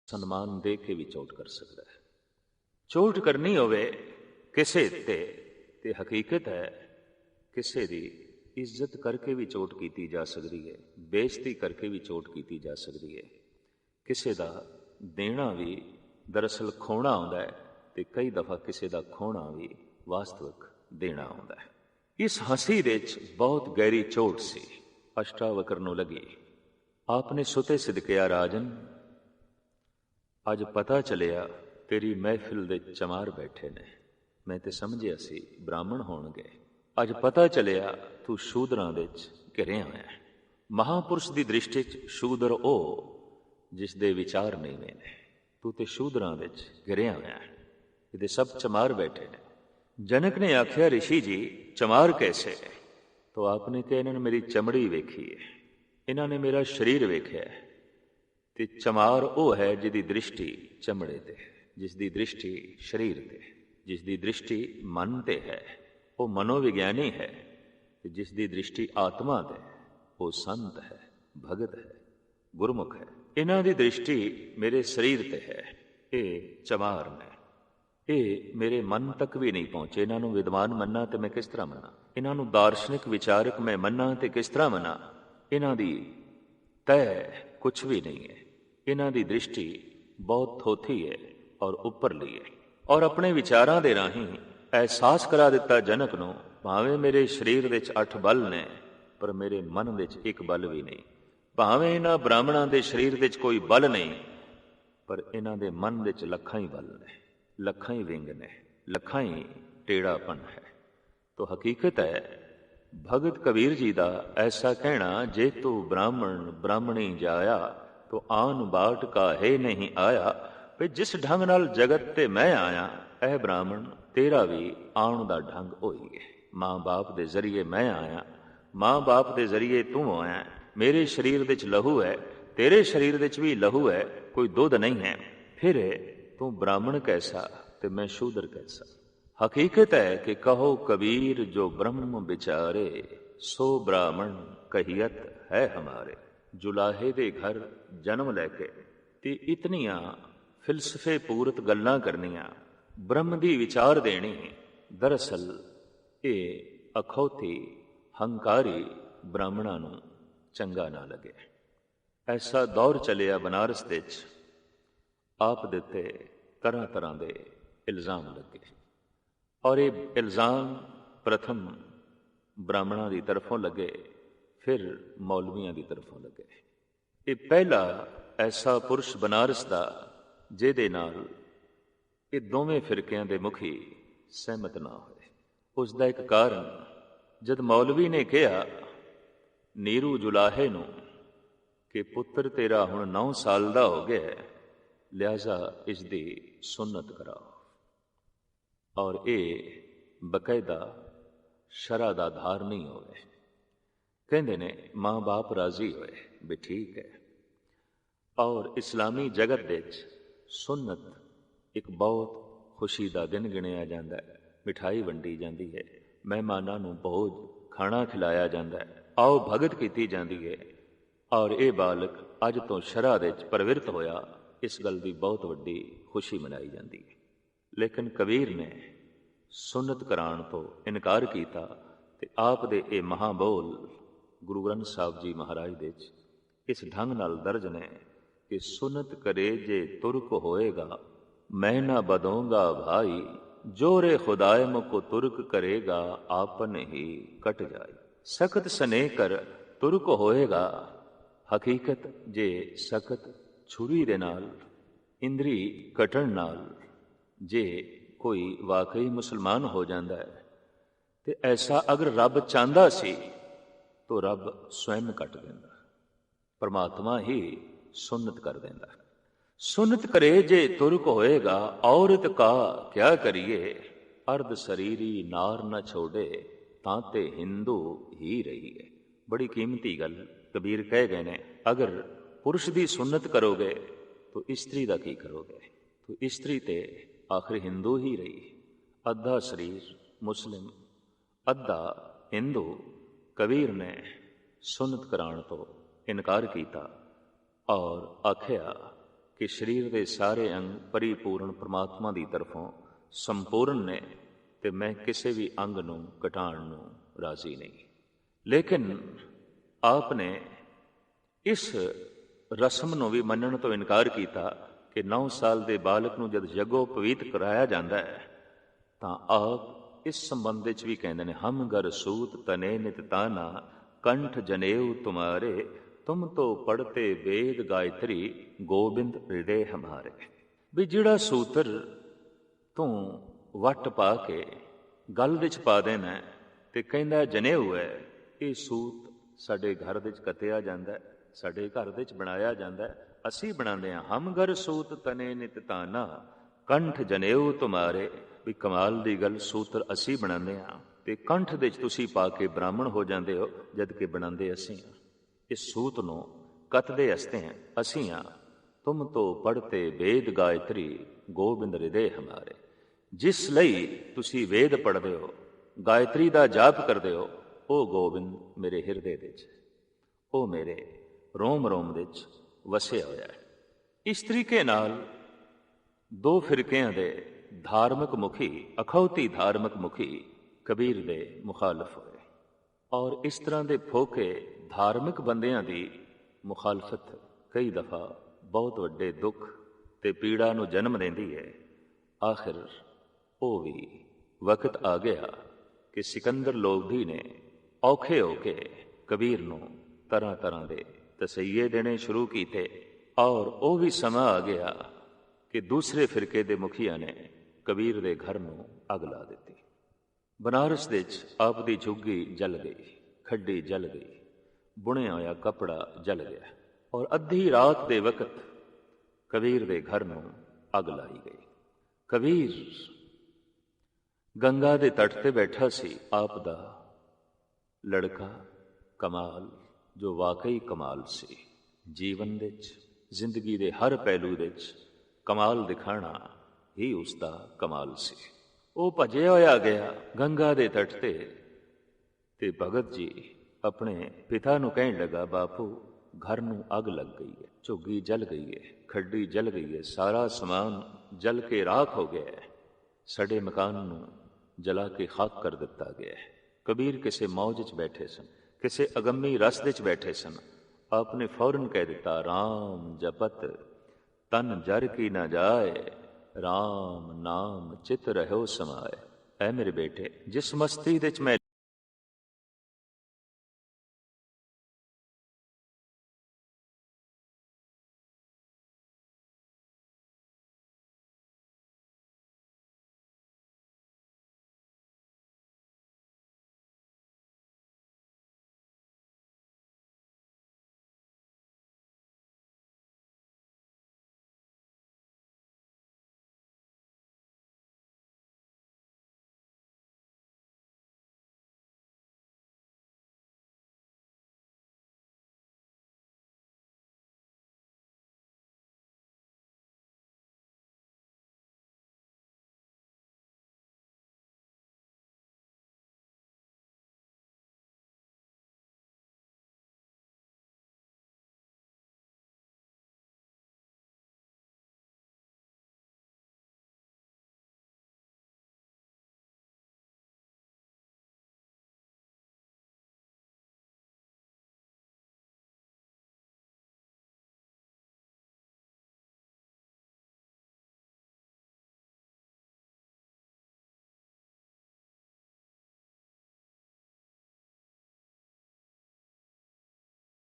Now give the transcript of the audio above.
ਸਨਮਾਨ ਦੇ ਕੇ ਵੀ ਚੋਟ ਕਰ ਸਕਦਾ ਹੈ। ਚੋਟ ਕਰਨੀ ਹੋਵੇ ਕਿਸੇ ਤੇ ਹਕੀਕਤ ਹੈ ਕਿਸੇ ਦੀ ਇੱਜ਼ਤ ਕਰਕੇ ਵੀ ਚੋਟ ਕੀਤੀ ਜਾ ਸਕਦੀ ਹੈ, ਬੇਇੱਜ਼ਤੀ ਕਰਕੇ ਵੀ ਚੋਟ ਕੀਤੀ ਜਾ ਸਕਦੀ ਹੈ। ਕਿਸੇ ਦਾ ਦੇਣਾ ਵੀ ਦਰਅਸਲ ਖੋਣਾ ਆਉਂਦਾ ਹੈ ਤੇ ਕਈ ਦਫਾ ਕਿਸੇ ਦਾ ਖੋਣਾ ਵੀ ਵਾਸਤਵਿਕ ਦੇਣਾ ਆਉਂਦਾ ਹੈ। ਇਸ ਹੰਸੀ ਦੇ ਵਿੱਚ ਬਹੁਤ ਗਹਿਰੀ ਚੋਟ ਸੀ। ਅਸ਼ਟਾਵਕਰ ਨੂੰ ਲੱਗੀ। ਆਪ ਨੇ ਸੁਤੇ ਸਿਦਕਿਆ, ਰਾਜਨ ਅੱਜ ਪਤਾ ਚੱਲਿਆ ਤੇਰੀ ਮਹਿਫਿਲ ਦੇ ਚਮਾਰ ਬੈਠੇ ਨੇ। ਮੈਂ ਤੇ ਸਮਝਿਆ ਸੀ ਬ੍ਰਾਹਮਣ ਹੋਣਗੇ, ਅੱਜ ਪਤਾ ਚੱਲਿਆ ਤੂੰ ਸ਼ੂਦਰਾਂ ਦੇ ਵਿੱਚ ਘਿਰਿਆ ਹੋਇਆ ਹੈ। ਮਹਾਂਪੁਰਸ਼ ਦੀ ਦ੍ਰਿਸ਼ਟੀ 'ਚ ਸ਼ੂਦਰ ਉਹ ਜਿਸ ਦੇ ਵਿਚਾਰ ਨੀਵੇਂ ਨੇ। ਤੂੰ ਤੇ ਸ਼ੂਦਰਾਂ ਵਿੱਚ ਘਿਰਿਆ ਹੋਇਆ ਹੈ, ਇਹਦੇ ਸਭ ਚਮਾਰ ਬੈਠੇ ਨੇ। ਜਨਕ ਨੇ ਆਖਿਆ, ਰਿਸ਼ੀ ਜੀ ਚਮਾਰ ਕੈਸੇ? ਤੋ ਆਪਨੇ ਕਿਹਾ, ਇਹਨਾਂ ਨੇ ਮੇਰੀ ਚਮੜੀ ਵੇਖੀ ਹੈ, ਇਹਨਾਂ ਨੇ ਮੇਰਾ ਸਰੀਰ ਵੇਖਿਆ ਹੈ। ਤੇ ਚਮਾਰ ਉਹ ਹੈ ਜਿਹਦੀ ਦ੍ਰਿਸ਼ਟੀ ਚਮੜੇ ਤੇ, ਜਿਸ ਦੀ ਦ੍ਰਿਸ਼ਟੀ ਸਰੀਰ ਤੇ, ਜਿਸ ਦੀ ਦ੍ਰਿਸ਼ਟੀ ਮਨ ਤੇ ਹੈ ਉਹ ਮਨੋਵਿਗਿਆਨੀ ਹੈ, ਤੇ ਜਿਸ ਦੀ ਦ੍ਰਿਸ਼ਟੀ ਆਤਮਾ ਤੇ ਉਹ ਸੰਤ ਹੈ, ਭਗਤ ਹੈ, ਗੁਰਮੁਖ ਹੈ। ਇਹਨਾਂ ਦੀ ਦ੍ਰਿਸ਼ਟੀ ਮੇਰੇ ਸਰੀਰ ਤੇ ਹੈ। ਇਹ ਚਮਾਰ ਨੇ, ਇਹ ਮੇਰੇ ਮਨ ਤੱਕ ਵੀ ਨਹੀਂ ਪਹੁੰਚੇ। ਇਹਨਾਂ ਨੂੰ ਵਿਦਵਾਨ ਮੰਨਾਂ ਤੇ ਮੈਂ ਕਿਸ ਤਰ੍ਹਾਂ ਮੰਨਾਂ? ਇਹਨਾਂ ਨੂੰ ਦਾਰਸ਼ਨਿਕ ਵਿਚਾਰਕ ਮੈਂ ਮੰਨਾਂ ਤੇ ਕਿਸ ਤਰ੍ਹਾਂ ਮੰਨਾਂ? ਇਹਨਾਂ ਦੀ ਤੈਅ ਕੁਛ ਵੀ ਨਹੀਂ ਹੈ। ਇਹਨਾਂ ਦੀ ਦ੍ਰਿਸ਼ਟੀ ਬਹੁਤ ਥੋਥੀ ਹੈ ਔਰ ਉੱਪਰਲੀ ਹੈ। ਔਰ ਆਪਣੇ ਵਿਚਾਰਾਂ ਦੇ ਰਾਹੀਂ ਅਹਿਸਾਸ ਕਰਾ ਦਿੱਤਾ ਜਨਕ ਨੂੰ, ਭਾਵੇਂ ਮੇਰੇ ਸਰੀਰ ਵਿੱਚ 8 ਬਲ ਨੇ ਪਰ ਮੇਰੇ ਮਨ ਵਿੱਚ ਇੱਕ ਬਲ ਵੀ ਨਹੀਂ। ਭਾਵੇਂ ਇਹਨਾਂ ਬ੍ਰਾਹਮਣਾਂ ਦੇ ਸਰੀਰ ਵਿੱਚ ਕੋਈ ਬਲ ਨਹੀਂ ਪਰ ਇਹਨਾਂ ਦੇ ਮਨ ਵਿੱਚ ਲੱਖਾਂ ਹੀ ਬਲ ਨੇ, ਲੱਖਾਂ ਹੀ ਵਿੰਗ ਨੇ, ਲੱਖਾਂ ਹੀ ਟੇੜਾਪਨ ਹੈ। ਤੋ ਹਕੀਕਤ ਹੈ ਭਗਤ ਕਬੀਰ ਜੀ ਦਾ ਐਸਾ ਕਹਿਣਾ, ਜੇ ਤੂੰ ਬ੍ਰਾਹਮਣ ਬ੍ਰਾਹਮਣੀ ਜਾਇਆ ਤੋ ਆਨ ਬਾਟ ਕਾਹੇ ਨਹੀਂ ਆਇਆ। ਵੀ ਜਿਸ ਢੰਗ ਨਾਲ ਜਗਤ ਤੇ ਮੈਂ ਆਇਆ, ਇਹ ਬ੍ਰਾਹਮਣ ਤੇਰਾ ਵੀ ਆਉਣ ਦਾ ਢੰਗ ਹੋਈ ਹੈ। ਮਾਂ ਬਾਪ ਦੇ ਜ਼ਰੀਏ ਮੈਂ ਆਇਆ, ਮਾਂ ਬਾਪ ਦੇ ਜ਼ਰੀਏ ਤੂੰ ਆਇਆ। ਮੇਰੇ ਸਰੀਰ ਵਿੱਚ ਲਹੂ ਹੈ, ਤੇਰੇ ਸਰੀਰ ਵਿੱਚ ਵੀ ਲਹੂ ਹੈ, ਕੋਈ ਦੁੱਧ ਨਹੀਂ ਹੈ। ਫਿਰ ਤੂੰ ਬ੍ਰਾਹਮਣ ਕੈਸਾ ਤੇ ਮੈਂ ਸ਼ੂਦਰ ਕੈਸਾ? ਹਕੀਕਤ ਹੈ ਕਿ ਕਹੋ ਕਬੀਰ ਜੋ ਬ੍ਰਹਮ ਵਿਚਾਰੇ, ਸੋ ਬ੍ਰਾਹਮਣ ਕਹੀਅਤ ਹੈ ਹਮਾਰੇ। ਜੁਲਾਹੇ ਦੇ ਘਰ ਜਨਮ ਲੈ ਕੇ ਤੇ ਇਤਨੀਆਂ ਫਿਲਸਫੇ ਪੂਰਤ ਗੱਲਾਂ ਕਰਨੀਆਂ, ਬ੍ਰਹਮ ਦੀ ਵਿਚਾਰ ਦੇਣੀ, ਦਰਅਸਲ ਇਹ ਅਖੌਤੀ ਹੰਕਾਰੀ ਬ੍ਰਾਹਮਣਾਂ ਨੂੰ ਚੰਗਾ ਨਾ ਲੱਗੇ। ਐਸਾ ਦੌਰ ਚੱਲਿਆ ਬਨਾਰਸ ਦੇ 'ਚ, ਆਪ ਦੇ ਉੱਤੇ ਤਰ੍ਹਾਂ ਤਰ੍ਹਾਂ ਦੇ ਇਲਜ਼ਾਮ ਲੱਗੇ। ਔਰ ਇਹ ਇਲਜ਼ਾਮ ਪ੍ਰਥਮ ਬ੍ਰਾਹਮਣਾਂ ਦੀ ਤਰਫੋਂ ਲੱਗੇ, ਫਿਰ ਮੌਲਵੀਆਂ ਦੀ ਤਰਫੋਂ ਲੱਗੇ। ਇਹ ਪਹਿਲਾ ਐਸਾ ਪੁਰਸ਼ ਬਨਾਰਸ ਦਾ ਜਿਹਦੇ ਨਾਲ ਇਹ ਦੋਵੇਂ ਫਿਰਕਿਆਂ ਦੇ ਮੁਖੀ ਸਹਿਮਤ ਨਾ ਹੋਏ। ਉਸ ਦਾ ਇੱਕ ਕਾਰਨ, ਜਦ ਮੌਲਵੀ ਨੇ ਕਿਹਾ ਨੀਰੂ ਜੁਲਾਹੇ ਨੂੰ ਕਿ ਪੁੱਤਰ ਤੇਰਾ ਹੁਣ 9 ਸਾਲ ਦਾ ਹੋ ਗਿਆ, ਲਿਹਾਜ਼ਾ ਇਸ ਦੀ ਸੁੰਨਤ ਕਰਾਓ, ਔਰ ਇਹ ਬਕਾਇਦਾ ਸ਼ਰ੍ਹਾ ਦਾ ਆਧਾਰ ਨਹੀਂ ਹੋਵੇ। ਕਹਿੰਦੇ ਨੇ ਮਾਂ ਬਾਪ ਰਾਜ਼ੀ ਹੋਏ ਵੀ ਠੀਕ ਹੈ। ਔਰ ਇਸਲਾਮੀ ਜਗਤ ਦੇ 'ਚ ਸੁੰਨਤ ਇੱਕ ਬਹੁਤ ਖੁਸ਼ੀ ਦਾ ਦਿਨ ਗਿਣਿਆ ਜਾਂਦਾ ਹੈ। ਮਿਠਾਈ ਵੰਡੀ ਜਾਂਦੀ ਹੈ, ਮਹਿਮਾਨਾਂ ਨੂੰ ਭੋਜ ਖਾਣਾ ਖਿਲਾਇਆ ਜਾਂਦਾ ਹੈ, ਆਓ ਭਗਤ ਕੀਤੀ ਜਾਂਦੀ ਹੈ। ਔਰ ਇਹ ਬਾਲਕ ਅੱਜ ਤੋਂ ਸ਼ਰ੍ਹਾ ਦੇ 'ਚ ਪ੍ਰਵਿਰਤ ਹੋਇਆ, ਇਸ ਗੱਲ ਦੀ ਬਹੁਤ ਵੱਡੀ ਖੁਸ਼ੀ ਮਨਾਈ ਜਾਂਦੀ ਹੈ। ਲੇਕਿਨ ਕਬੀਰ ਨੇ ਸੁੰਨਤ ਕਰਾਉਣ ਤੋਂ ਇਨਕਾਰ ਕੀਤਾ ਤੇ ਆਪ ਦੇ ਇਹ ਮਹਾਬੋਲ ਗੁਰੂ ਗ੍ਰੰਥ ਸਾਹਿਬ ਜੀ ਮਹਾਰਾਜ ਦੇ 'ਚ ਇਸ ਢੰਗ ਨਾਲ ਦਰਜ ਨੇ ਕਿ ਸੁਨਤ ਕਰੇ ਜੇ ਤੁਰਕ ਹੋਏਗਾ, ਮੈਂ ਨਾ ਬਦੋਂਗਾ ਭਾਈ, ਜੋਰੇ ਖੁਦਾਏ ਮੁਕੋ ਤੁਰਕ ਕਰੇਗਾ, ਆਪਨ ਹੀ ਕਟ ਜਾਏ। ਸਖਤ ਸਨੇਹ ਕਰ ਤੁਰਕ ਹੋਏਗਾ। ਹਕੀਕਤ ਜੇ ਸਖਤ ਛੁਰੀ ਦੇ ਨਾਲ, ਇੰਦਰੀ ਕਟਣ ਨਾਲ ਜੇ ਕੋਈ ਵਾਕਈ ਮੁਸਲਮਾਨ ਹੋ ਜਾਂਦਾ ਹੈ ਤੇ ਐਸਾ ਅਗਰ ਰੱਬ ਚਾਹੁੰਦਾ ਸੀ ਤੋ ਰੱਬ ਸਵੈਮ ਕੱਟ ਦਿੰਦਾ, ਪਰਮਾਤਮਾ ਹੀ ਸੁਨਤ ਕਰ ਦਿੰਦਾ। ਸੁਨਤ ਕਰੇ ਜੇ ਤੁਰਕ ਹੋਏਗਾ, ਔਰਤ ਕਾ ਕਿਆ ਕਰੀਏ, ਅਰਧ ਸਰੀਰੀ ਨਾਰ ਨਾ ਛੋੜੇ, ਤਾਂ ਤੇ ਹਿੰਦੂ ਹੀ ਰਹੀਏ। ਬੜੀ ਕੀਮਤੀ ਗੱਲ ਕਬੀਰ ਕਹਿ ਗਏ ਨੇ, ਅਗਰ ਪੁਰਸ਼ ਦੀ ਸੁਨਤ ਕਰੋਗੇ ਤਾਂ ਇਸਤਰੀ ਦਾ ਕੀ ਕਰੋਗੇ? ਤਾਂ ਇਸਤਰੀ ਤੇ ਆਖਿਰ ਹਿੰਦੂ ਹੀ ਰਹੀ। ਅੱਧਾ ਸਰੀਰ ਮੁਸਲਿਮ, ਅੱਧਾ ਹਿੰਦੂ। ਕਬੀਰ ਨੇ ਸੁਨਤ ਕਰਾਉਣ ਤੋਂ ਇਨਕਾਰ ਕੀਤਾ ਔਰ ਆਖਿਆ कि शरीर के सारे अंग परिपूर्ण परमात्मा की तरफों संपूर्ण ने, ते मैं किसी भी अंग नूं घटाण नूं राजी नहीं। लेकिन आपने इस रस्म नूं भी मनण तो इनकार किया कि 9 साल के बालक नूं जद यज्ञोपवीत कराया जाता है तो आप इस संबंध च भी कहते हैं, हम गर सूत तने नित ताना कंठ जनेऊ तुम्हारे, तुम तो पढ़ते वेद गायत्री गोबिंद हृदय हमारे। भी जिहड़ा सूत्र तू वट पा के गल विच पा देना ते कहंदा जनेऊ है, ये सूत साडे घर विच कतिया जांदा है, साडे घर विच बनाया जांदा है, असी बनांदे हां। हम गर सूत तने नित ताना कंठ जनेऊ तुम्हारे। भी कमाल दी गल, सूत्र असी बनांदे हां ते कंठ दे विच तुसीं पा के ब्राह्मण हो जांदे हो, जद कि बनांदे असी हां। इस सूत नूं कतदे हसते हैं असी हां। तुम तो पढ़ते वेद गायत्री गोबिंद हृदय हमारे। जिस लई तुसीं वेद पढ़दे हो, गायत्री दा जाप करदे हो, ओ गोबिंद मेरे हिरदे दे विच, ओ मेरे रोम रोम दे विच वसिया होया है। इस तरीके नाल दो फिरकियां दे धार्मिक मुखी, अखौती धार्मिक मुखी कबीर दे मुखालफ होए, और इस तरह के फोके धार्मिक बंदियां दी मुखालफत कई दफा बहुत वड्डे दुख ते पीड़ा नूं जन्म देंदी है। आखिर वो भी वक्त आ गया कि सिकंदर लोधी ने औखे होके कबीर नूं तरह तरह के तसईये देने शुरू किए, और वो भी समा आ गया कि दूसरे फिरके दे मुखिया ने कबीर दे घर नूं अग ला दी। बनारस दे आप दी झुग्गी जल गई, खड्डी जल गई, बुणिया होया कपड़ा जल गया, और अद्धी रात दे वक्त कबीर दे घर नूं अग लाई गई। कबीर गंगा दे तट ते बैठा सी, आप दा लड़का कमाल, जो वाकई कमाल सी। जीवन दे जिंदगी दे हर पहलू दे कमाल दिखाना ही उसका कमाल सी। वो भजया होया गया गंगा दे तट ते भगत जी अपने पिता नूं कहण लगा, बापू घर नूं अग लग गई है, झुग्गी जल गई है, खड्डी जल गई है, सारा समान जल के राख हो गया है, सड़े मकान नूं जला के खाक कर दिता गया है। कबीर किसी मौज च बैठे सन, किसी अगम्मी रस दे च बैठे सन। आपने फौरन कह दिता, राम जपत तन जर की न जाए, राम नाम चित रहो समाए। ऐ मेरे बेटे, जिस मस्ती दे च मैं